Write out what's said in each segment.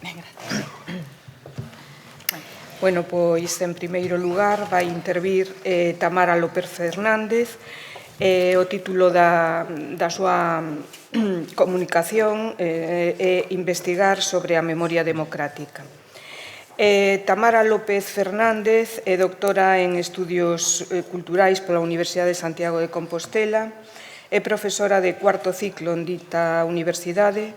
Gracias. Bueno, pois, en primeiro lugar, vai intervir Tamara López Fernández. O título da súa comunicación é investigar sobre a memoria democrática. Tamara López Fernández é doctora en Estudios Culturais pola Universidade de Santiago de Compostela, é profesora de cuarto ciclo en dita universidade,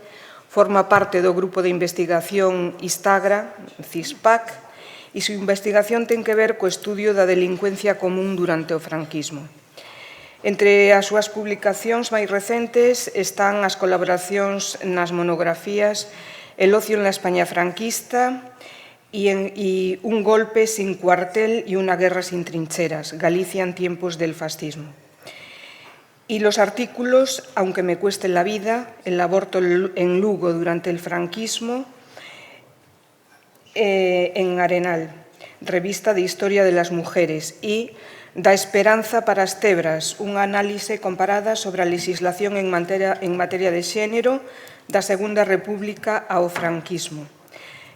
forma parte do grupo de investigación Istagra, CISPAC, e súa investigación ten que ver co estudio da delincuencia común durante o franquismo. Entre as súas publicacións máis recentes están as colaboracións nas monografías El ocio en la España franquista e Un golpe sin cuartel y una guerra sin trincheras, Galicia en tiempos del fascismo. Y los artículos, Aunque me cueste la vida, El aborto en Lugo durante el franquismo, en Arenal, Revista de Historia de las Mujeres, y Da esperanza para as tebras, unha análise comparada sobre a legislación en materia de xénero da Segunda República ao franquismo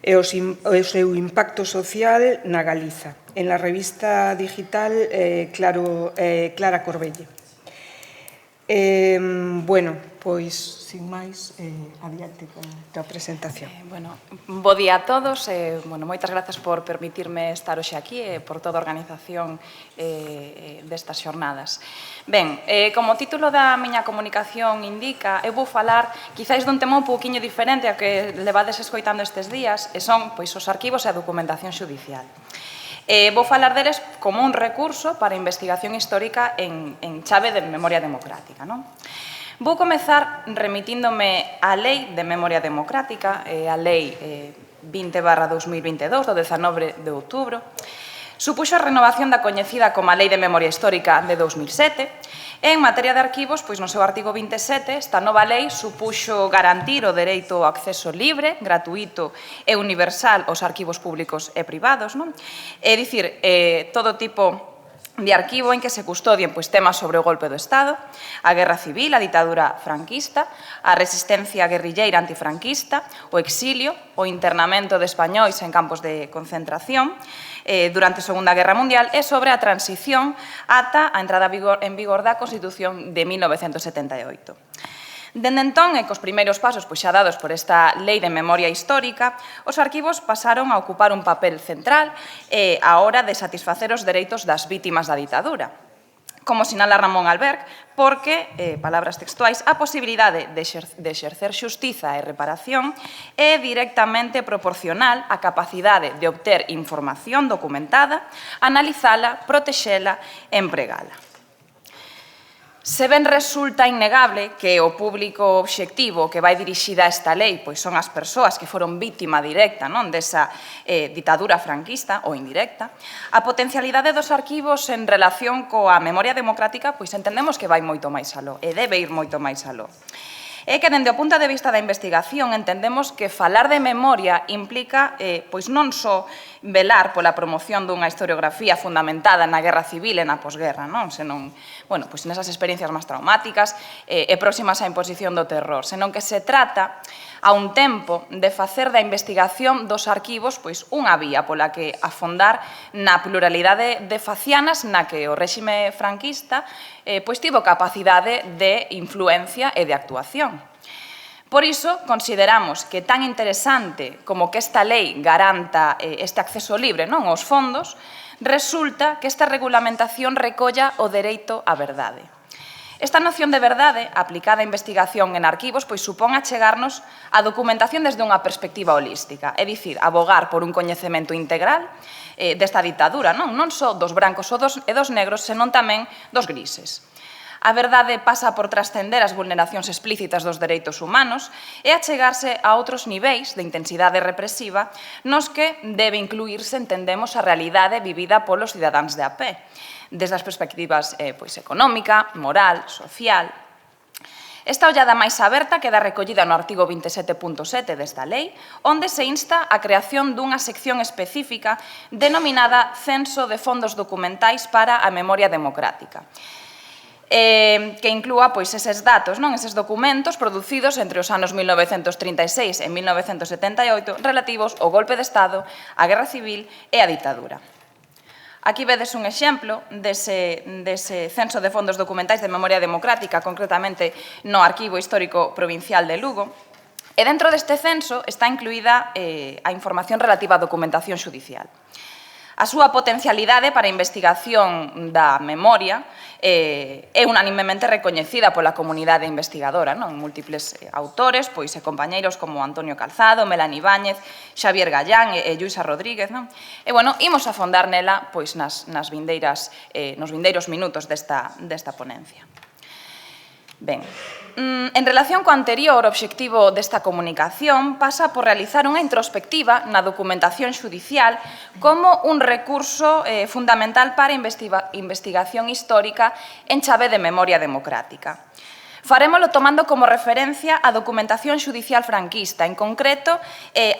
e o seu impacto social na Galiza, en la revista digital Clara Corbelle. Bueno, pois, sin máis, adiante da presentación. Bo día a todos. Moitas grazas por permitirme estar hoxe aquí e por toda a organización destas xornadas. Ben, como o título da miña comunicación indica, eu vou falar quizáis dun tema un pouquiño diferente ao que levades escoitando estes días, e son os arquivos e a documentación xudicial. Vou falar deles como un recurso para a investigación histórica en chave de memoria democrática. Vou comezar remitíndome á Lei de Memoria Democrática, a Lei 20/2022, do 19 de outubro. Supuxo a renovación da coñecida como a Lei de Memoria Histórica de 2007, e en materia de arquivos, pois no seu artigo 27, esta nova lei supuxo garantir o dereito ao acceso libre, gratuito e universal aos arquivos públicos e privados, é dicir, todo tipo de arquivo en que se custodien temas sobre o golpe do Estado, a guerra civil, a ditadura franquista, a resistencia guerrilleira antifranquista, o exilio, o internamento de españois en campos de concentración durante a Segunda Guerra Mundial e sobre a transición ata a entrada en vigor da Constitución de 1978. Dende entón, e cos primeiros pasos xa dados por esta Lei de Memoria Histórica, os arquivos pasaron a ocupar un papel central á hora de satisfacer os dereitos das vítimas da ditadura. Como sinala Ramón Alberg, porque, palabras textuais, a posibilidade de exercer xustiza e reparación é directamente proporcional á capacidade de obter información documentada, analizala, protexela e empregala. Se ben resulta innegable que o público obxectivo que vai dirixida a esta lei son as persoas que foron vítima directa desa ditadura franquista ou indirecta, a potencialidade dos arquivos en relación coa memoria democrática entendemos que vai moito máis aló e debe ir moito máis aló. É que, dende o punto de vista da investigación, entendemos que falar de memoria implica non só velar pola promoción dunha historiografía fundamentada na guerra civil e na posguerra, senón nesas experiencias máis traumáticas e próximas á imposición do terror, senón que se trata a un tempo de facer da investigación dos arquivos unha vía pola que afondar na pluralidade de facianas na que o réxime franquista tivo capacidade de influencia e de actuación. Por iso, consideramos que tan interesante como que esta lei garanta este acceso libre aos fondos, resulta que esta regulamentación recolla o dereito á verdade. Esta noción de verdade, aplicada á investigación en arquivos, supón achegarnos a documentación desde unha perspectiva holística, é dicir, abogar por un coñecemento integral desta ditadura, non só dos brancos e dos negros, senón tamén dos grises. A verdade pasa por trascender as vulneracións explícitas dos dereitos humanos e achegarse a outros niveis de intensidade represiva nos que debe incluírse, entendemos, a realidade vivida polos cidadáns de a pé, desde as perspectivas económica, moral, social. Esta ollada máis aberta queda recollida no artigo 27.7 desta lei, onde se insta a creación dunha sección específica denominada Censo de Fondos Documentais para a Memoria Democrática. que inclúa eses datos, eses documentos producidos entre os anos 1936 e 1978 relativos ao golpe de Estado, a Guerra Civil e a ditadura. Aquí vedes un exemplo dese censo de fondos documentais de memoria democrática, concretamente no Arquivo Histórico Provincial de Lugo, e dentro deste censo está incluída a información relativa á documentación xudicial. A súa potencialidade para a investigación da memoria é unanimemente recoñecida pola comunidade investigadora, múltiples autores e compañeiros como Antonio Calzado, Melanie Ibáñez, Xavier Gallán e Lluisa Rodríguez. E, imos afondar nela nos vindeiros minutos desta ponencia. Ben, en relación co anterior, o obxectivo desta comunicación pasa por realizar unha introspectiva na documentación xudicial como un recurso fundamental para a investigación histórica en chave de memoria democrática. Farémolo tomando como referencia a documentación xudicial franquista, en concreto,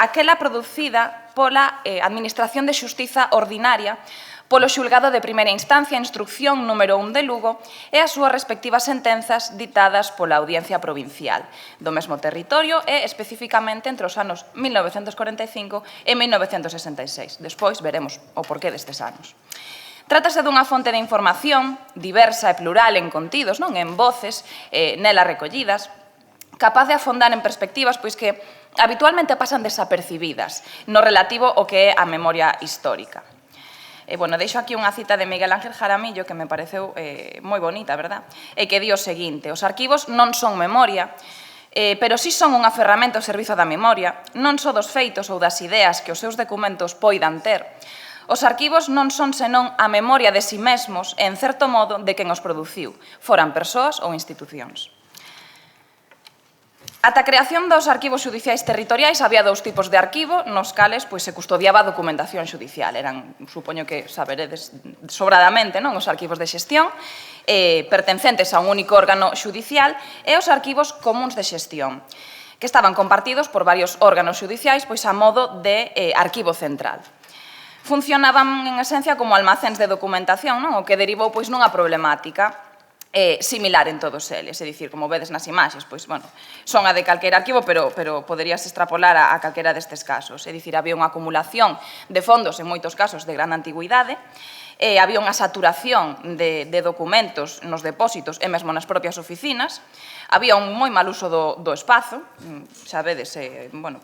aquela producida pola Administración de Xustiza Ordinaria polo xulgado de primeira instancia, instrucción número 1 de Lugo, e as súas respectivas sentenzas ditadas pola Audiencia Provincial do mesmo territorio e especificamente entre os anos 1945 e 1966. Despois veremos o porqué destes anos. Trátase dunha fonte de información diversa e plural en contidos, en voces, nelas recollidas, capaz de afondar en perspectivas que habitualmente pasan desapercibidas no relativo ao que é a memoria histórica. Deixo aquí unha cita de Miguel Ángel Jaramillo que me pareceu moi bonita, verdad? E que di o seguinte: os arquivos non son memoria, pero si son unha ferramenta ao servizo da memoria, non só dos feitos ou das ideas que os seus documentos poidan ter. Os arquivos non son senón a memoria de si mesmos e, en certo modo, de quen os produciu, foran persoas ou institucións. Ata a creación dos arquivos xudiciais territoriais había dous tipos de arquivo nos cales se custodiaba a documentación xudicial. Eran, supoño que saberedes sobradamente, os arquivos de xestión pertencentes a un único órgano xudicial e os arquivos comuns de xestión, que estaban compartidos por varios órganos xudiciais a modo de arquivo central. Funcionaban, en esencia, como almacéns de documentación, o que derivou nunha problemática similar en todos eles, é dicir, como vedes nas imaxes, son a de calquera arquivo, pero poderías extrapolar a calquera destes casos. É dicir, había unha acumulación de fondos, en moitos casos, de gran antigüidade, había unha saturación de documentos nos depósitos e mesmo nas propias oficinas, había un moi mal uso do espazo, xa vedes,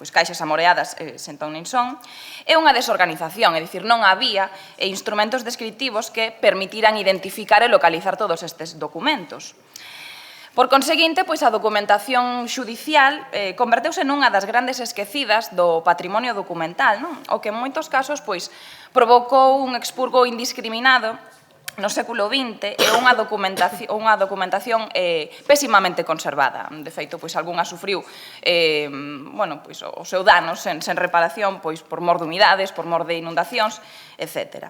caixas amoreadas sentón nin son, e unha desorganización, é dicir, non había instrumentos descriptivos que permitiran identificar e localizar todos estes documentos. Por conseguinte, a documentación xudicial converteuse nunha das grandes esquecidas do patrimonio documental, o que en moitos casos provocou un expurgo indiscriminado no século XX e unha documentación pésimamente conservada. De feito, algunha sufriu o seu dano sen reparación por mor de humidades, por mor de inundacións, etc.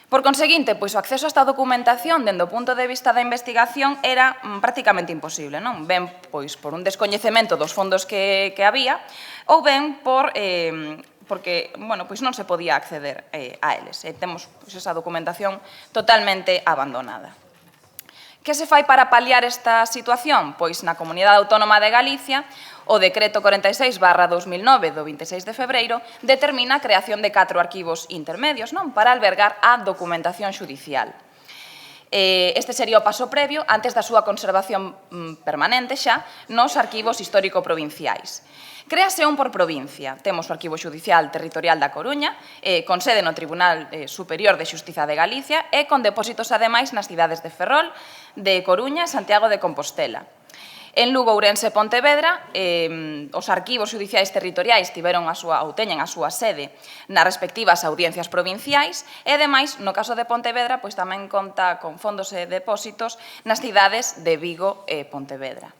Por conseguinte, o acceso a esta documentación dende o punto de vista da investigación era prácticamente imposible, ben por un descoñecemento dos fondos que había ou ben porque non se podía acceder a eles. Temos esa documentación totalmente abandonada. Que se fai para paliar esta situación? Na Comunidade Autónoma de Galicia, o Decreto 46/2009 do 26 de febreiro determina a creación de 4 arquivos intermedios para albergar a documentación xudicial. Este sería o paso previo antes da súa conservación permanente xa nos arquivos histórico-provinciais. Créase un por provincia. Temos o Arquivo Xudicial Territorial da Coruña, con sede no Tribunal Superior de Xustiza de Galicia e con depósitos ademais nas cidades de Ferrol, de Coruña e Santiago de Compostela. En Lugo, Ourense e Pontevedra, os arquivos xudiciais territoriais teñen a súa sede nas respectivas audiencias provinciais e, ademais, no caso de Pontevedra, tamén conta con fondos e depósitos nas cidades de Vigo e Pontevedra.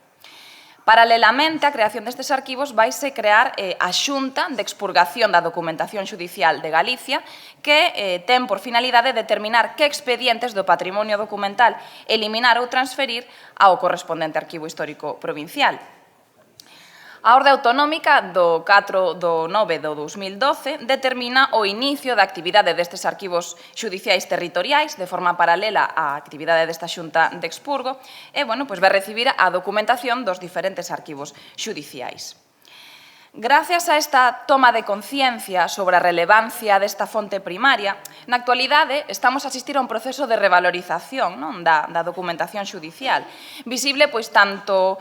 Paralelamente á creación destes arquivos vaise crear a Xunta de Expurgación da Documentación Xudicial de Galicia, que ten por finalidade determinar que expedientes do patrimonio documental eliminar ou transferir ao correspondente arquivo histórico provincial. A orde autonómica do 4 do 9 do 2012 determina o inicio da actividade destes arquivos xudiciais territoriais de forma paralela á actividade desta Xunta de Expurgo e, bueno, vai recibir a documentación dos diferentes arquivos xudiciais. Gracias a esta toma de conciencia sobre a relevancia desta fonte primaria, na actualidade estamos a asistir a un proceso de revalorización da documentación xudicial, visible tanto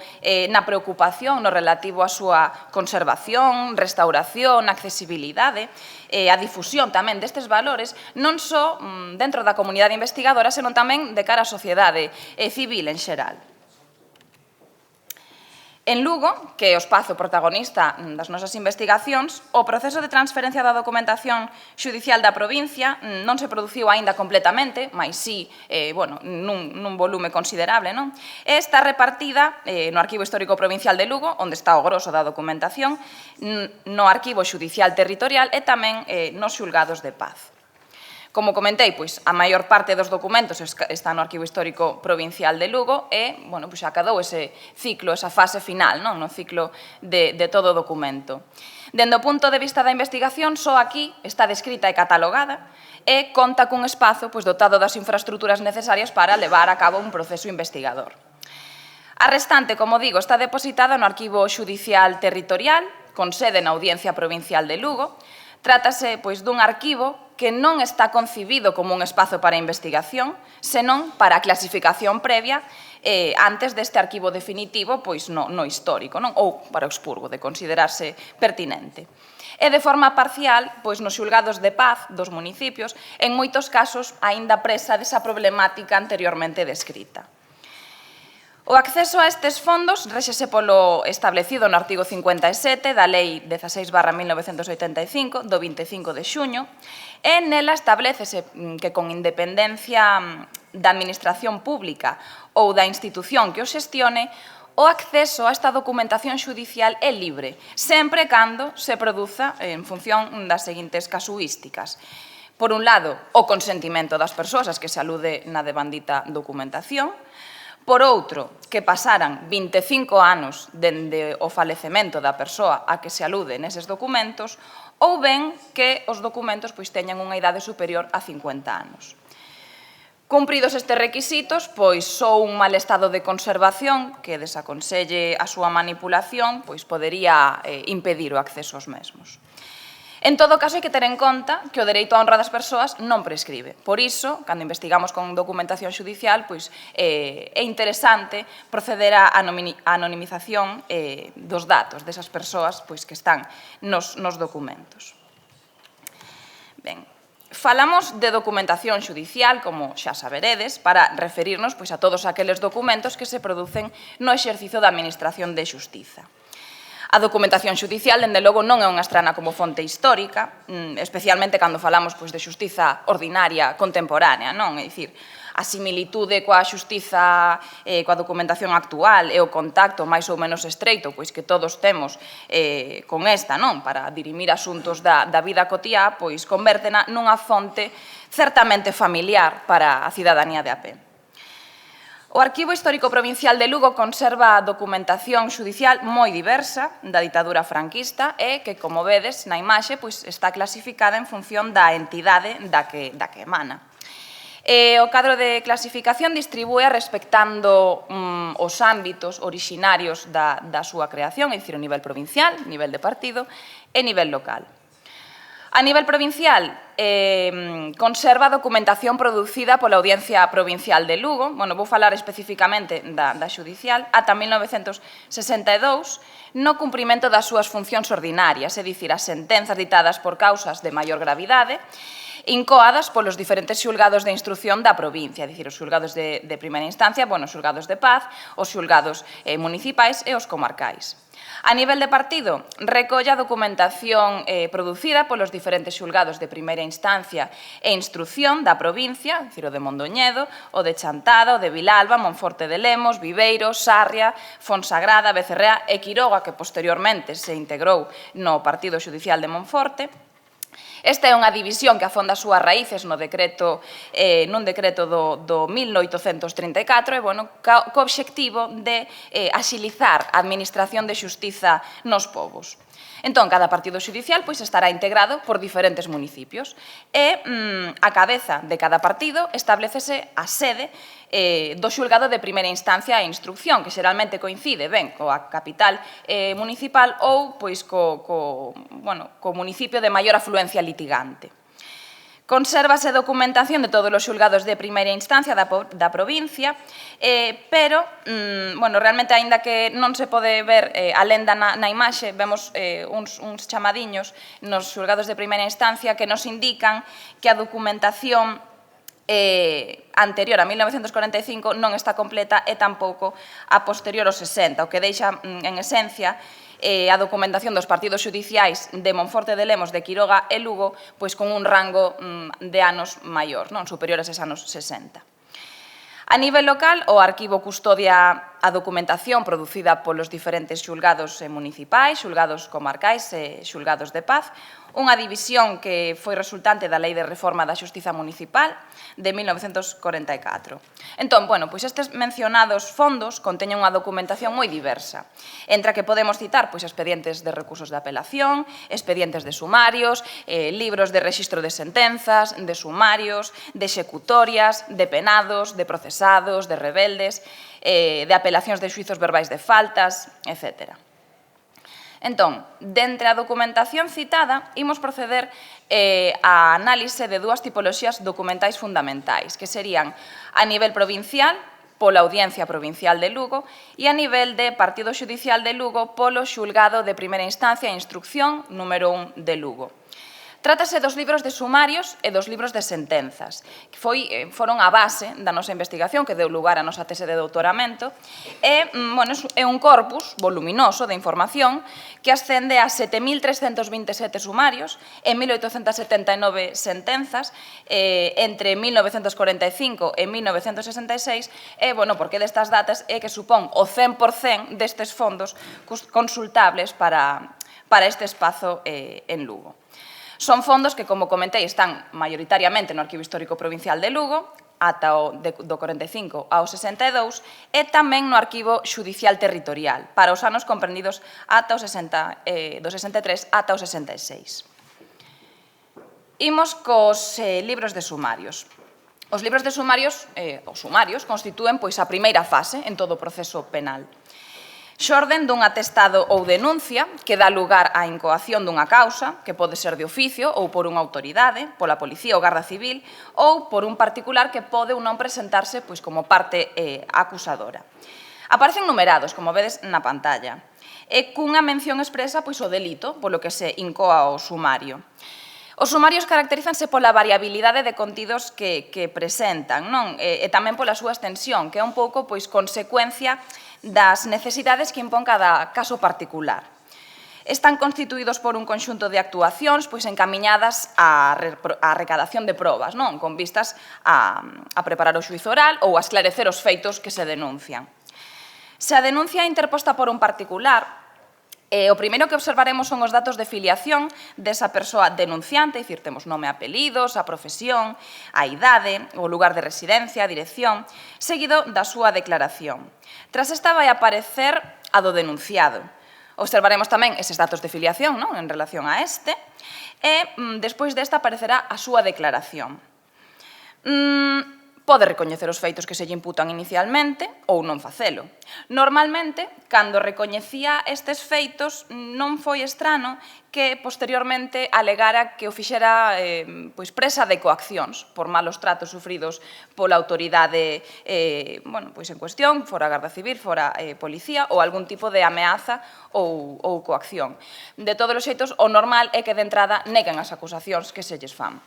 na preocupación no relativo á súa conservación, restauración, accesibilidade, a difusión tamén destes valores, non só dentro da comunidade investigadora, senón tamén de cara á sociedade civil en xeral. En Lugo, que é o espazo protagonista das nosas investigacións, o proceso de transferencia da documentación xudicial da provincia non se produciu aínda completamente, mas sí nun volume considerable, e está repartida no Arquivo Histórico Provincial de Lugo, onde está o grosso da documentación, no Arquivo Xudicial Territorial e tamén nos xulgados de paz. Como comentei, a maior parte dos documentos está no Arquivo Histórico Provincial de Lugo e acadou ese ciclo, esa fase final, no ciclo de todo o documento. Dende o punto de vista da investigación, só aquí está descrita e catalogada e conta cun espazo dotado das infraestruturas necesarias para levar a cabo un proceso investigador. A restante, como digo, está depositada no Arquivo Xudicial Territorial, con sede na Audiencia Provincial de Lugo. Trátase dun arquivo que non está concibido como un espazo para investigación, senón para a clasificación previa antes deste arquivo definitivo no histórico, ou para o expurgo, de considerarse pertinente. E de forma parcial, nos xulgados de paz dos municipios, en moitos casos, aínda presa desa problemática anteriormente descrita. O acceso a estes fondos réxese polo establecido no artigo 57 da Lei 16/1985, do 25 de xuño, e nela establécese que con independencia da administración pública ou da institución que o xestione, o acceso a esta documentación xudicial é libre, sempre cando se produza en función das seguintes casuísticas. Por un lado, o consentimento das persoas as que se alude na devandita documentación. Por outro, que pasaran 25 anos dende o falecemento da persoa a que se alude neses documentos, ou ben que os documentos teñan unha idade superior a 50 anos. Cumpridos estes requisitos, só un mal estado de conservación que desaconselle a súa manipulación podería impedir o acceso aos mesmos. En todo caso, hai que ter en conta que o dereito á honra das persoas non prescribe. Por iso, cando investigamos con documentación xudicial, é interesante proceder á anonimización dos datos desas persoas que están nos documentos. Ben, falamos de documentación xudicial, como xa saberedes, para referirnos a todos aqueles documentos que se producen no exercicio da Administración de Xustiza. A documentación xudicial, dende logo, non é unha estrana como fonte histórica, especialmente cando falamos de xustiza ordinaria contemporánea, non? É dicir, a similitude coa xustiza, coa documentación actual e o contacto máis ou menos estreito que todos temos con esta, non? Para dirimir asuntos da vida cotiá, convértena nunha fonte certamente familiar para a cidadanía de a pé. O Arquivo Histórico Provincial de Lugo conserva documentación xudicial moi diversa da ditadura franquista e que, como vedes na imaxe, está clasificada en función da entidade da que emana. O cadro de clasificación distribúe respectando os ámbitos orixinarios da súa creación, é dicir, o nivel provincial, nivel de partido e nivel local. A nivel provincial, conserva documentación producida pola Audiencia Provincial de Lugo, vou falar especificamente da xudicial, ata 1962, no cumprimento das súas funcións ordinarias, é dicir, as sentenzas ditadas por causas de maior gravidade, incoadas polos diferentes xulgados de instrución da provincia, é dicir, os xulgados de primeira instancia, os xulgados de paz, os xulgados municipais e os comarcais. A nivel de partido, recolle a documentación producida polos diferentes xulgados de primeira instancia e instrución da provincia, é dicir, o de Mondoñedo, o de Chantada, o de Vilalba, Monforte de Lemos, Viveiro, Sarria, Fonsagrada, Becerrea e Quiroga, que posteriormente se integrou no Partido Xudicial de Monforte, Esta é unha división que afonda as súas raíces nun decreto do 1834 e, co obxectivo de axilizar a administración de xustiza nos povos. Entón, cada partido xudicial estará integrado por diferentes municipios e a cabeza de cada partido establecese a sede do xulgado de primeira instancia e instrucción, que xeralmente coincide ben coa capital municipal ou co municipio de maior afluencia litigante. Consérvase documentación de todos os xulgados de primeira instancia da provincia, pero, realmente, aínda que non se pode ver a lenda na imaxe, vemos uns chamadiños nos xulgados de primeira instancia que nos indican que a documentación anterior a 1945 non está completa e tampouco a posterior aos 60, o que deixa, en esencia, a documentación dos partidos xudiciais de Monforte de Lemos, de Quiroga e Lugo, con un rango de anos maior, superior a eses anos 60. A nivel local, o arquivo custodia a documentación producida polos diferentes xulgados municipais, xulgados comarcais e xulgados de paz, unha división que foi resultante da Lei de Reforma da Xustiza Municipal de 1944. Entón, estes mencionados fondos conteñen unha documentación moi diversa, entre a que podemos citar expedientes de recursos de apelación, expedientes de sumarios, libros de rexistro de sentenzas, de sumarios, de executorias, de penados, de procesados, de rebeldes, de apelacións de xuizos verbais de faltas, etc. Entón, dentre a documentación citada, imos proceder á análise de dúas tipoloxías documentais fundamentais, que serían a nivel provincial, pola Audiencia Provincial de Lugo, e a nivel de Partido Xudicial de Lugo, polo Xulgado de Primeira Instancia e Instrucción número 1 de Lugo. Trátase dos libros de sumarios e dos libros de sentenzas, que foron a base da nosa investigación, que deu lugar á nosa tese de doutoramento, e é un corpus voluminoso de información que ascende a 7.327 sumarios e 1.879 sentenzas entre 1945 e 1966, e, porque destas datas é que supón o 100% destes fondos consultables para este espazo en Lugo. Son fondos que, como comentei, están maioritariamente no Arquivo Histórico Provincial de Lugo, ata do 45 ao 62, e tamén no Arquivo Xudicial Territorial, para os anos comprendidos do 63 ata o 66. Imos cos libros de sumarios. Os libros de sumarios, os sumarios, constitúen a primeira fase en todo o proceso penal. Xorden dun atestado ou denuncia que dá lugar á incoación dunha causa, que pode ser de oficio ou por unha autoridade, pola Policía ou Garda Civil, ou por un particular que pode ou non presentarse como parte acusadora. Aparecen numerados, como vedes na pantalla, e cunha mención expresa o delito polo que se incoa o sumario. Os sumarios caracterízanse pola variabilidade de contidos que presentan, e tamén pola súa extensión, que é un pouco consecuencia das necesidades que impón cada caso particular. Están constituídos por un conxunto de actuacións encamiñadas á recadación de probas, con vistas a preparar o xuízo oral ou a esclarecer os feitos que se denuncian. Se a denuncia é interposta por un particular, o primeiro que observaremos son os datos de filiación desa persoa denunciante, é dicir, temos nome e apelidos, a profesión, a idade, o lugar de residencia, a dirección, seguido da súa declaración. Tras esta vai aparecer a do denunciado. Observaremos tamén eses datos de filiación en relación a este, e despois desta aparecerá a súa declaración. Pode recoñecer os feitos que se lle imputan inicialmente ou non facelo. Normalmente, cando recoñecía estes feitos, non foi estrano que posteriormente alegara que o fixera presa de coaccións por malos tratos sufridos pola autoridade en cuestión, fora Garda Civil, fora Policía, ou algún tipo de ameaza ou coacción. De todos os xeitos, o normal é que de entrada neguen as acusacións que se lles fan.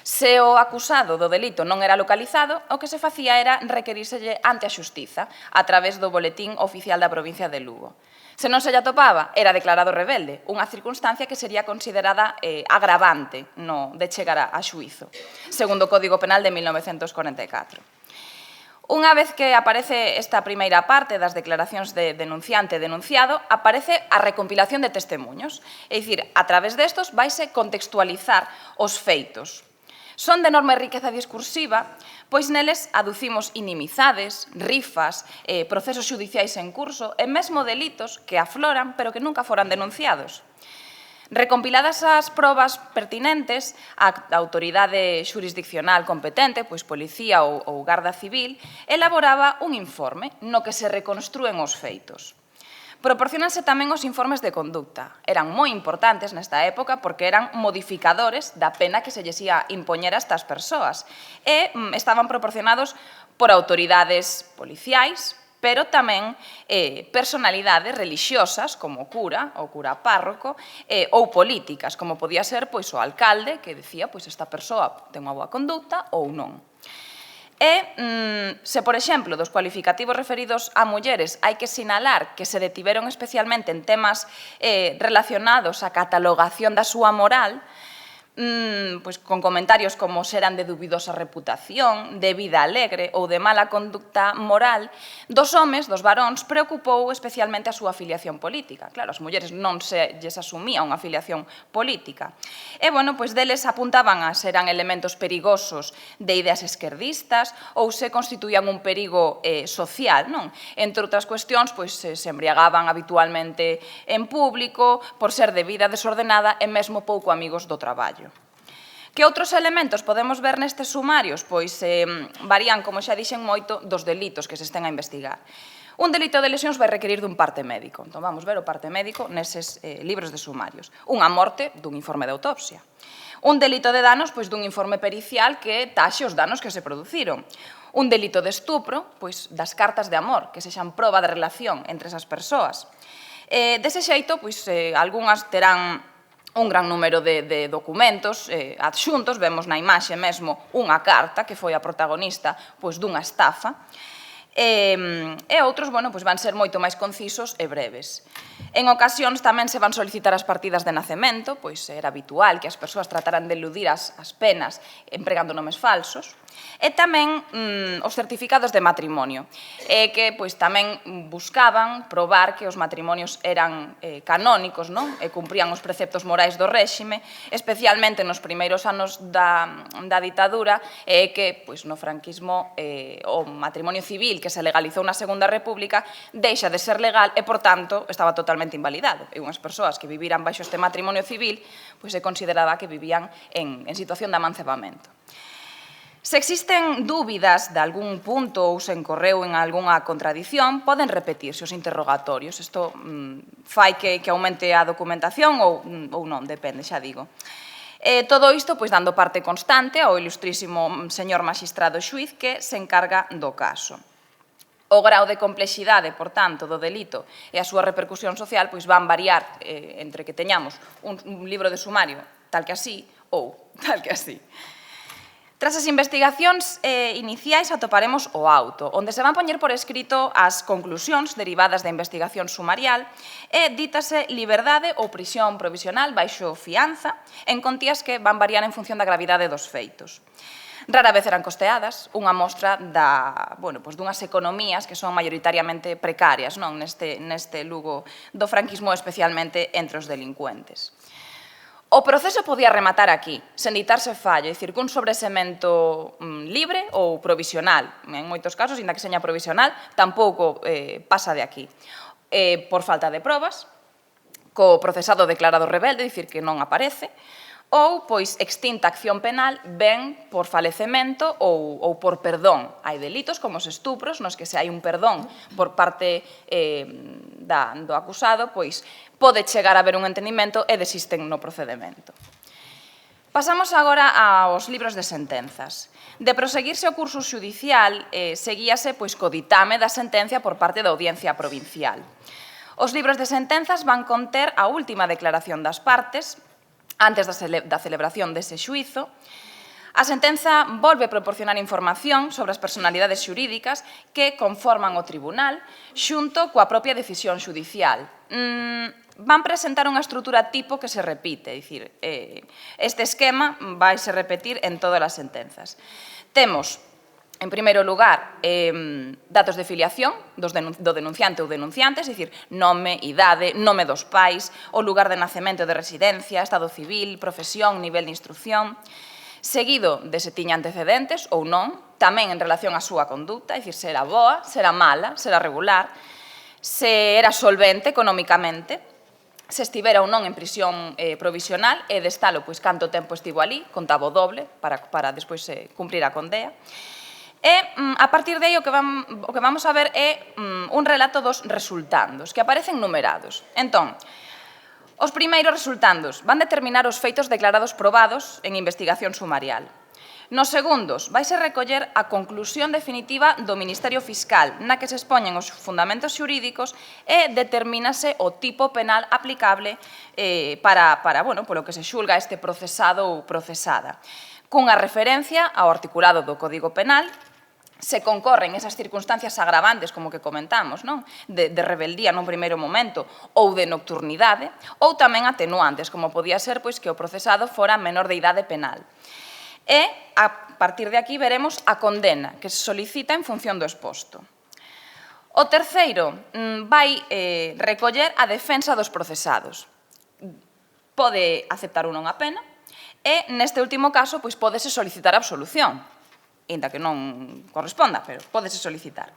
Se o acusado do delito non era localizado, o que se facía era requerírselle ante a xustiza a través do Boletín Oficial da Provincia de Lugo. Se non se lle atopaba, era declarado rebelde, unha circunstancia que sería considerada agravante de chegar a xuízo, segundo o Código Penal de 1944. Unha vez que aparece esta primeira parte das declaracións de denunciante e denunciado, aparece a recompilación de testemunhos. É dicir, a través destos vaise contextualizar os feitos. Son de enorme riqueza discursiva, pois neles aducimos inimizades, rifas, procesos xudiciais en curso e mesmo delitos que afloran pero que nunca foran denunciados. Recompiladas as probas pertinentes, a autoridade xurisdiccional competente, pois policía ou garda civil, elaboraba un informe no que se reconstrúen os feitos. Proporcionanse tamén os informes de conducta. Eran moi importantes nesta época porque eran modificadores da pena que se lles ia impoñer a estas persoas e estaban proporcionados por autoridades policiais, pero tamén personalidades religiosas, como o cura párroco, ou políticas, como podía ser o alcalde, que dicía, esta persoa ten unha boa conducta ou non. E, se, por exemplo, dos cualificativos referidos a mulleres hai que sinalar que se detiveron especialmente en temas relacionados á catalogación da súa moral, con comentarios como seran de dubidosa reputación, de vida alegre ou de mala conducta moral, dos homes, dos varóns, preocupou especialmente a súa afiliación política. Claro, as mulleres non se lles asumía unha afiliación política. E, deles apuntaban a seran elementos perigosos de ideas esquerdistas ou se constituían un perigo social, non? Entre outras cuestións, se embriagaban habitualmente en público, por ser de vida desordenada e mesmo pouco amigos do traballo. Que outros elementos podemos ver nestes sumarios? Varían, como xa dixen moito, dos delitos que se estén a investigar. Un delito de lesións vai requerir dun parte médico. Entón, vamos ver o parte médico neses libros de sumarios. Unha morte dun informe de autopsia. Un delito de danos, dun informe pericial que taxe os danos que se produciron. Un delito de estupro, das cartas de amor, que sexan proba de relación entre esas persoas. Dese xeito, algunhas terán un gran número de documentos adxuntos, vemos na imaxe mesmo unha carta que foi a protagonista dunha estafa, e outros van ser moito máis concisos e breves. En ocasións tamén se van solicitar as partidas de nacemento, era habitual que as persoas trataran de eludir as penas empregando nomes falsos, e tamén os certificados de matrimonio, que tamén buscaban probar que os matrimonios eran canónicos e cumprían os preceptos morais do réxime, especialmente nos primeiros anos da ditadura, e que no franquismo o matrimonio civil que se legalizou na Segunda República deixa de ser legal e, por tanto, estaba totalmente invalidado. E unhas persoas que viviran baixo este matrimonio civil se consideraba que vivían en situación de amancebamento. Se existen dúbidas de algún punto ou se encorreu en algunha contradición, poden repetirse os interrogatorios. Isto fai que aumente a documentación ou non, depende, xa digo. Todo isto dando parte constante ao ilustrísimo señor magistrado xuiz que se encarga do caso. O grao de complexidade, por tanto, do delito e a súa repercusión social van variar entre que teñamos un libro de sumario tal que así ou tal que así. Tras as investigacións iniciais atoparemos o auto, onde se van poñer por escrito as conclusións derivadas da investigación sumarial e dítase liberdade ou prisión provisional baixo fianza en contías que van variar en función da gravidade dos feitos. Rara vez eran costeadas, unha mostra dunhas economías que son maioritariamente precarias neste Lugo do franquismo, especialmente entre os delincuentes. O proceso podía rematar aquí, sen ditarse fallo, é dicir, cun sobresemento libre ou provisional. En moitos casos, inda que seña provisional, tampouco pasa de aquí. Por falta de probas, co procesado declarado rebelde, é dicir, que non aparece, ou, extinta acción penal, ben por falecemento ou por perdón. Hai delitos como os estupros, nos que se hai un perdón por parte do acusado, pode chegar a haber un entendimento e desisten no procedemento. Pasamos agora aos libros de sentenzas. De proseguirse o curso xudicial, seguíase co ditame da sentencia por parte da Audiencia Provincial. Os libros de sentenzas van conter a última declaración das partes, antes da celebración dese xuízo. A sentenza volve proporcionar información sobre as personalidades xurídicas que conforman o tribunal xunto coa propia decisión xudicial. Van presentar unha estrutura tipo que se repite, é dicir, este esquema vai se repetir en todas as sentenzas. Temos En primeiro lugar, datos de filiación do denunciante ou denunciante, é dicir, nome, idade, nome dos pais, o lugar de nacemento e de residencia, estado civil, profesión, nivel de instrucción, seguido de se tiña antecedentes ou non, tamén en relación á súa conduta, é dicir, se era boa, se era mala, se era regular, se era solvente económicamente, se estivera ou non en prisión provisional e de estalo, pois, canto tempo estivo ali, contaba o doble para despois cumprir a condea. E, a partir de aí, o que vamos a ver é un relato dos resultandos, que aparecen numerados. Entón, os primeiros resultandos van determinar os feitos declarados probados en investigación sumarial. Nos segundos, vaise recoller a conclusión definitiva do Ministerio Fiscal, na que se expoñen os fundamentos xurídicos e determínase o tipo penal aplicable polo que se xulga este procesado ou procesada, cunha referencia ao articulado do Código Penal. Se concorren esas circunstancias agravantes, como que comentamos, non? De rebeldía nun primeiro momento ou de nocturnidade, ou tamén atenuantes, como podía ser pois, que o procesado fora menor de idade penal. E, a partir de aquí, veremos a condena que se solicita en función do exposto. O terceiro vai recoller a defensa dos procesados. Pode aceptar ou non a pena e, neste último caso, pois, pódese solicitar a absolución, ainda que non corresponda, pero pódese solicitar.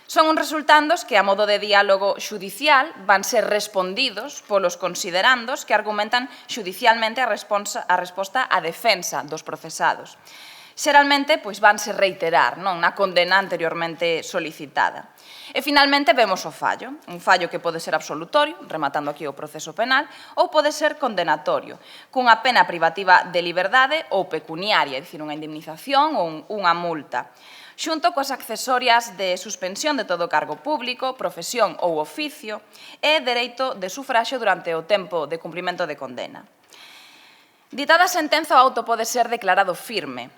Son uns resultandos que, a modo de diálogo xudicial, van ser respondidos polos considerandos que argumentan xudicialmente a resposta á defensa dos procesados. Xeralmente, pois, vanse reiterar na condena anteriormente solicitada. E, finalmente, vemos o fallo. Un fallo que pode ser absolutorio, rematando aquí o proceso penal, ou pode ser condenatorio, cunha pena privativa de liberdade ou pecuniaria, é dicir, unha indemnización ou unha multa, xunto coas accesorias de suspensión de todo cargo público, profesión ou oficio e dereito de sufraxio durante o tempo de cumprimento de condena. Ditada a sentenza, o auto pode ser declarado firme,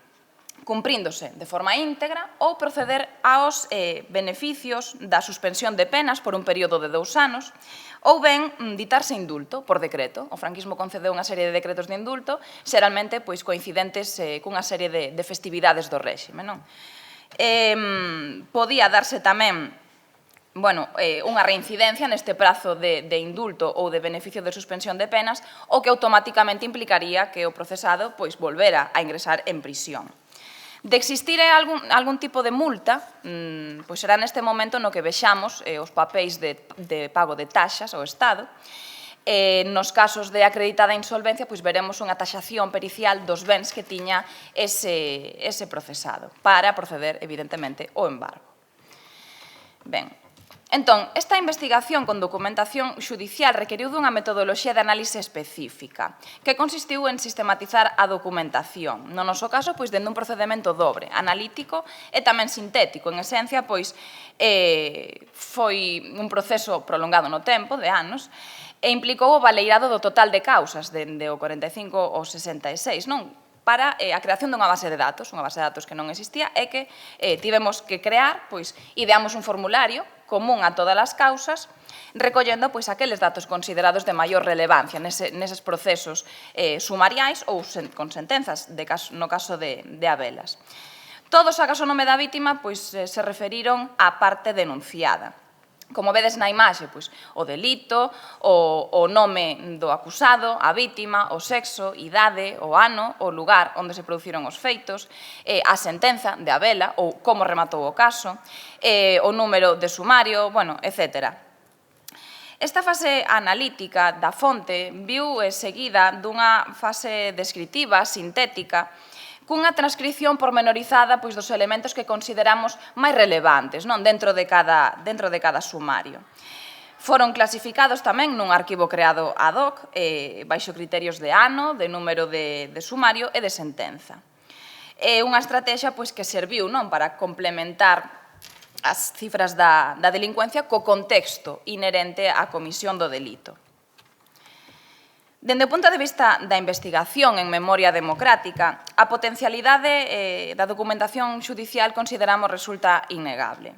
cumpríndose de forma íntegra ou proceder aos beneficios da suspensión de penas por un período de 2 anos ou ben ditarse indulto por decreto. O franquismo concedeu unha serie de decretos de indulto, xeralmente pois, coincidentes cunha serie de festividades do réxime. Podía darse tamén unha reincidencia neste prazo de indulto ou de beneficio de suspensión de penas, o que automáticamente implicaría que o procesado volvera a ingresar en prisión. De existir algún tipo de multa, pois será neste momento no que vexamos os papéis de pago de taxas ao Estado. Nos casos de acreditada insolvencia, pois veremos unha taxación pericial dos bens que tiña ese procesado para proceder, evidentemente, ao embargo. Ben, entón, esta investigación con documentación xudicial requeriu dunha metodoloxía de análise específica que consistiu en sistematizar a documentación. No noso caso, pois, dende un procedimento dobre, analítico e tamén sintético. En esencia, pois, foi un proceso prolongado no tempo, de anos, e implicou o baleirado do total de causas, dende o 45 ao 66, para a creación dunha base de datos que non existía e que tivemos que crear, pois, ideamos un formulario común a todas as causas, recollendo pois aqueles datos considerados de maior relevancia neses procesos sumariais ou con sentenzas, no caso de habelas. Todos, acaso nome da vítima, pois se referiron á parte denunciada. Como vedes na imaxe, o delito, o nome do acusado, a vítima, o sexo, idade, o ano, o lugar onde se produciron os feitos, a sentenza de habela ou como rematou o caso, o número de sumario, etc. Esta fase analítica da fonte viu seguida dunha fase descritiva, sintética, cunha transcripción pormenorizada dos elementos que consideramos máis relevantes dentro de cada sumario. Foron clasificados tamén nun arquivo creado ad hoc, baixo criterios de ano, de número de sumario e de sentenza. É unha estratexia que serviu para complementar as cifras da delincuencia co contexto inherente á comisión do delito. Dende o punto de vista da investigación en memoria democrática, a potencialidade da documentación xudicial consideramos resulta innegable.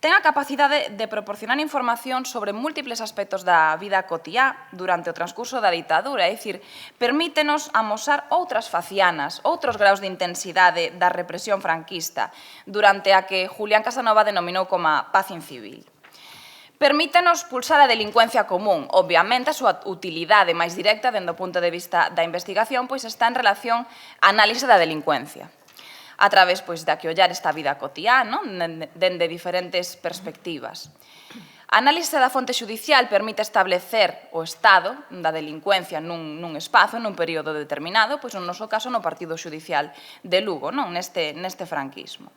ten a capacidade de proporcionar información sobre múltiples aspectos da vida cotiá durante o transcurso da ditadura, é dicir, permítenos amosar outras facianas, outros graus de intensidade da represión franquista durante a que Julián Casanova denominou como a paz incivil. Permítenos pulsar a delincuencia común. Obviamente, a súa utilidade máis directa, dende o punto de vista da investigación, pois está en relación á análise da delincuencia, a través da que ollar esta vida cotiá, dende diferentes perspectivas. A análise da fonte xudicial permite establecer o estado da delincuencia nun espazo, nun período determinado, pois no noso caso no Partido Xudicial de Lugo, neste franquismo.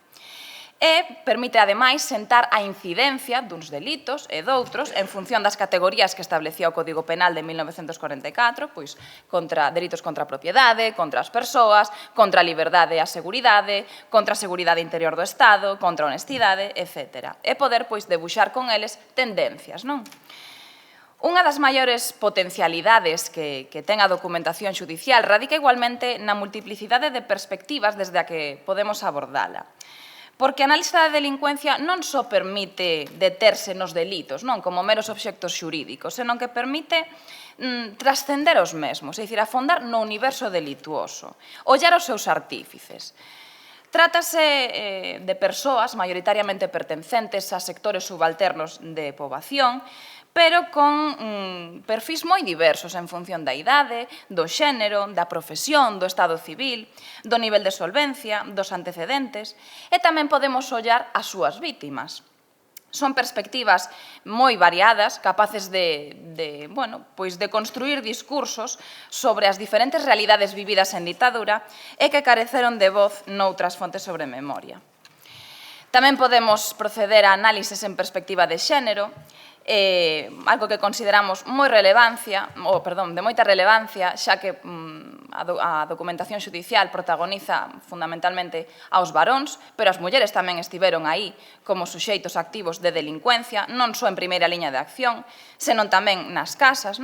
E permite, ademais, sentar a incidencia duns delitos e doutros en función das categorías que establecía o Código Penal de 1944, pois contra delitos contra a propiedade, contra as persoas, contra a liberdade e a seguridade, contra a seguridade interior do Estado, contra a honestidade, etc. E poder, pois, debuxar con eles tendencias, non? Unha das maiores potencialidades que ten a documentación xudicial radica igualmente na multiplicidade de perspectivas desde a que podemos abordala. Porque a análise da delincuencia non só permite deterse nos delitos, non como meros obxectos xurídicos, senón que permite trascender os mesmos, é dicir, afondar no universo delituoso, ollar os seus artífices. Trátase de persoas maioritariamente pertencentes a sectores subalternos de poboación, pero con perfis moi diversos en función da idade, do xénero, da profesión, do estado civil, do nivel de solvencia, dos antecedentes, e tamén podemos ollar as súas vítimas. Son perspectivas moi variadas, capaces de construir discursos sobre as diferentes realidades vividas en ditadura e que careceron de voz noutras fontes sobre memoria. Tamén podemos proceder a análises en perspectiva de xénero, algo que consideramos de moita relevancia, xa que a documentación xudicial protagoniza fundamentalmente aos varóns, pero as mulleres tamén estiveron aí como suxeitos activos de delincuencia, non só en primeira liña de acción, senón tamén nas casas,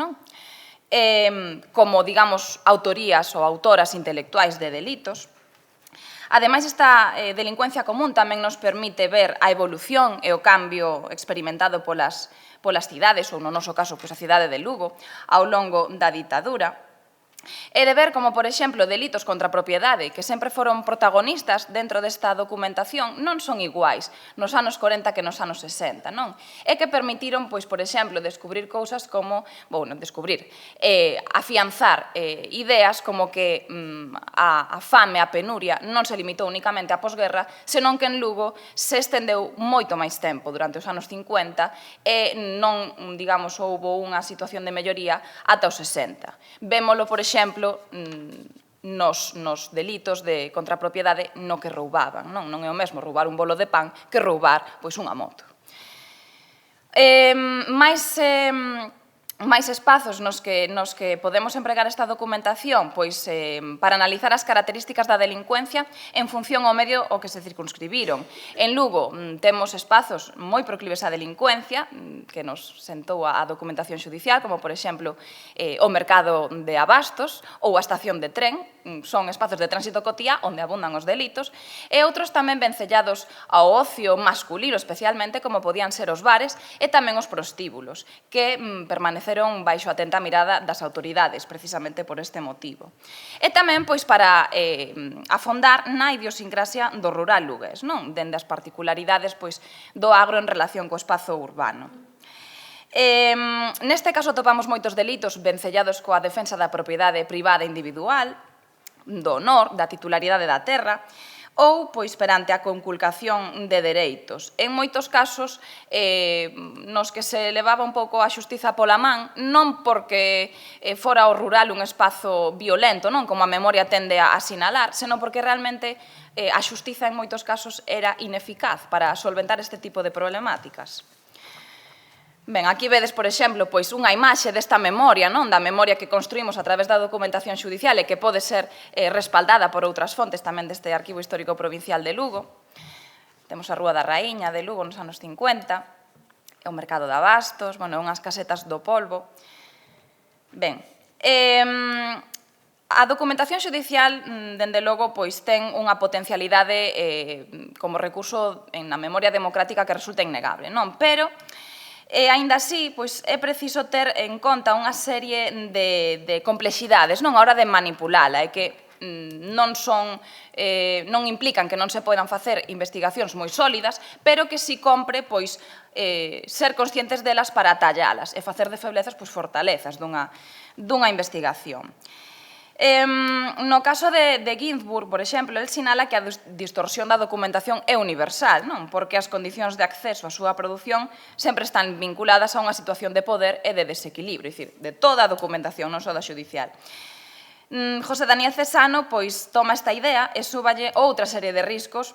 como, digamos, autorías ou autoras intelectuais de delitos. Ademais, esta delincuencia común tamén nos permite ver a evolución e o cambio experimentado polas cidades, ou no noso caso, a cidade de Lugo, ao longo da ditadura, e de ver como, por exemplo, delitos contra a propiedade, que sempre foron protagonistas dentro desta documentación, non son iguais nos anos 40 que nos anos 60, non? E que permitiron, pois, por exemplo, descubrir cousas como, afianzar ideas como que a fame, a penuria, non se limitou únicamente á posguerra, senón que en Lugo se estendeu moito máis tempo durante os anos 50 e non, digamos, houbo unha situación de melloría ata os 60. Vémolo, por exemplo, nos delitos contra a propiedade no que roubaban. Non é o mesmo roubar un bolo de pan que roubar unha moto. máis espazos nos que podemos empregar esta documentación para analizar as características da delincuencia en función ao medio ao que se circunscribiron. En Lugo temos espazos moi proclives á delincuencia que nos sentou a documentación xudicial, como, por exemplo, o mercado de abastos ou a estación de tren, son espazos de tránsito cotiá onde abundan os delitos, e outros tamén vencellados ao ocio masculino especialmente, como podían ser os bares e tamén os prostíbulos, que permaneceron baixo a atenta mirada das autoridades, precisamente por este motivo. E tamén para afondar na idiosincrasia do rural lugués, dende as particularidades do agro en relación co espazo urbano. Neste caso atopamos moitos delitos vencellados coa defensa da propiedade privada individual, do honor, da titularidade da terra, ou perante a conculcación de dereitos. En moitos casos nos que se levaba un pouco a xustiza pola man, non porque fora o rural un espazo violento, como a memoria tende a sinalar, senón porque realmente a xustiza en moitos casos era ineficaz para solventar este tipo de problemáticas. Ben, aquí vedes, por exemplo, unha imaxe desta memoria, da memoria que construímos a través da documentación xudicial e que pode ser respaldada por outras fontes tamén deste Arquivo Histórico Provincial de Lugo. Temos a Rúa da Raíña de Lugo nos anos 50, o mercado de abastos, unhas casetas do polvo. Ben, A documentación xudicial, dende logo, pois ten unha potencialidade como recurso na memoria democrática que resulta innegable, non? Pero, aínda así, pois é preciso ter en conta unha serie de complexidades, non? A hora de manipulala, e que non implican que non se poidan facer investigacións moi sólidas, pero que si compre pois ser conscientes delas para atallalas e facer de feblezas pois fortalezas dunha investigación. No caso de Ginsburg, por exemplo, el sinala que a distorsión da documentación é universal, non? Porque as condicións de acceso á súa produción sempre están vinculadas a unha situación de poder e de desequilibrio, é dicir, de toda a documentación, non só da xudicial. José Daniel Cesano pois toma esta idea e súballe outra serie de riscos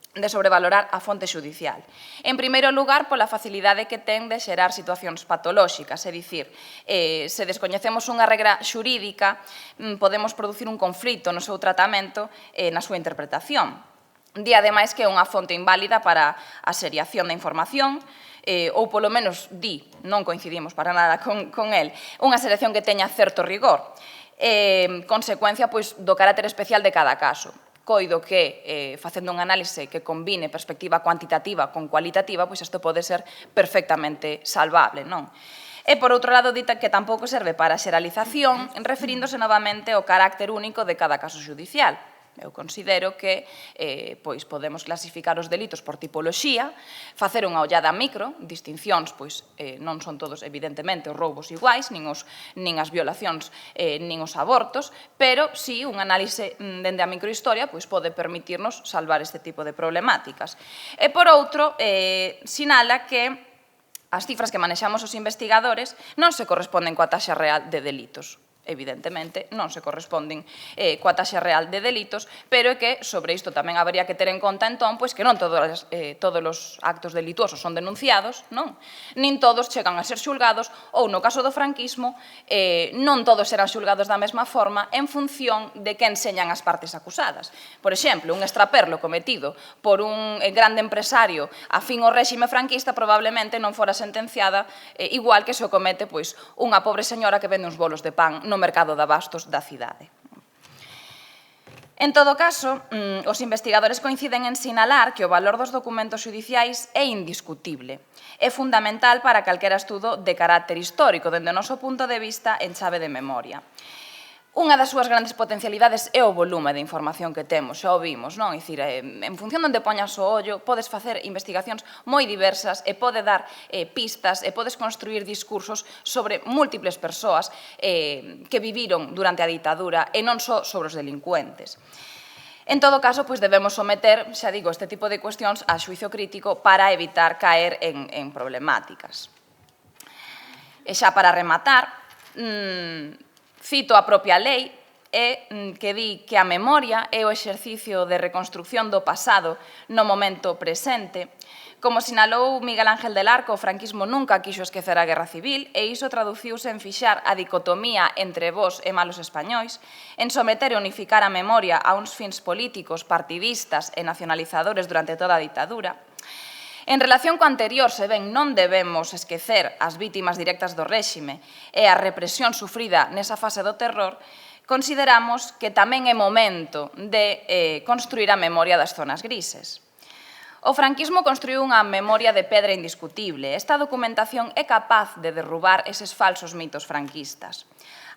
de sobrevalorar a fonte xudicial. En primeiro lugar, pola facilidade que ten de xerar situacións patolóxicas, é dicir, se descoñecemos unha regra xurídica, podemos producir un conflito no seu tratamento e na súa interpretación. Di, ademais, que é unha fonte inválida para a seriación da información, ou polo menos di, non coincidimos para nada con el, unha seriación que teña certo rigor, consecuencia do carácter especial de cada caso. Coido que, facendo un análise que combine perspectiva cuantitativa con cualitativa, pois isto pode ser perfectamente salvable, non? E, por outro lado, dita que tampouco serve para a xeralización, referíndose novamente ao carácter único de cada caso xudicial. Eu considero que podemos clasificar os delitos por tipoloxía, facer unha ollada micro, distincións, non son todos, evidentemente, os roubos iguais, nin as violacións, nin os abortos, pero si un análise dende a microhistoria pode permitirnos salvar este tipo de problemáticas. E, por outro, sinala que as cifras que manexamos os investigadores non se corresponden coa taxa real de delitos. Evidentemente, non se corresponden coa taxa real de delitos, pero é que sobre isto tamén habería que ter en conta, entón, que non todos os actos delituosos son denunciados, non? Nin todos chegan a ser xulgados, ou, no caso do franquismo, non todos serán xulgados da mesma forma en función de que enseñan as partes acusadas. Por exemplo, un extraperlo cometido por un grande empresario afín ao réxime franquista probablemente non fora sentenciada igual que se o comete unha pobre señora que vende uns bolos de pan no mercado de abastos da cidade. En todo caso, os investigadores coinciden en sinalar que o valor dos documentos xudiciais é indiscutible. É fundamental para calquera estudo de carácter histórico, dende o noso punto de vista en chave de memoria. Unha das súas grandes potencialidades é o volume de información que temos, xa o vimos, non? É dicir, en función de onde poñas o ollo, podes facer investigacións moi diversas e pode dar pistas e podes construir discursos sobre múltiples persoas que viviron durante a ditadura e non só sobre os delincuentes. En todo caso, debemos someter, xa digo, este tipo de cuestións a xuizo crítico para evitar caer en problemáticas. E xa para rematar, cito a propia lei, que di que a memoria é o exercicio de reconstrucción do pasado no momento presente. Como sinalou Miguel Ángel del Arco, o franquismo nunca quixo esquecer a Guerra Civil e iso traduciuse en fixar a dicotomía entre bos e malos españois, en someter e unificar a memoria a uns fins políticos, partidistas e nacionalizadores durante toda a ditadura. En relación co anterior, se ven, non debemos esquecer as vítimas directas do réxime e a represión sufrida nesa fase do terror, consideramos que tamén é momento de construir a memoria das zonas grises. O franquismo construiu unha memoria de pedra indiscutible. Esta documentación é capaz de derrubar eses falsos mitos franquistas.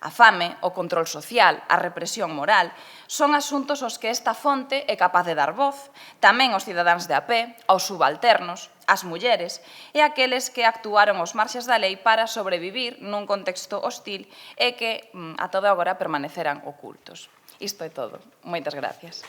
A fame, o control social, a represión moral, son asuntos aos que esta fonte é capaz de dar voz, tamén aos cidadáns de a pé, aos subalternos, ás mulleres e aqueles que actuaron aos marxes da lei para sobrevivir nun contexto hostil e que, a todo agora, permaneceran ocultos. Isto é todo. Moitas gracias.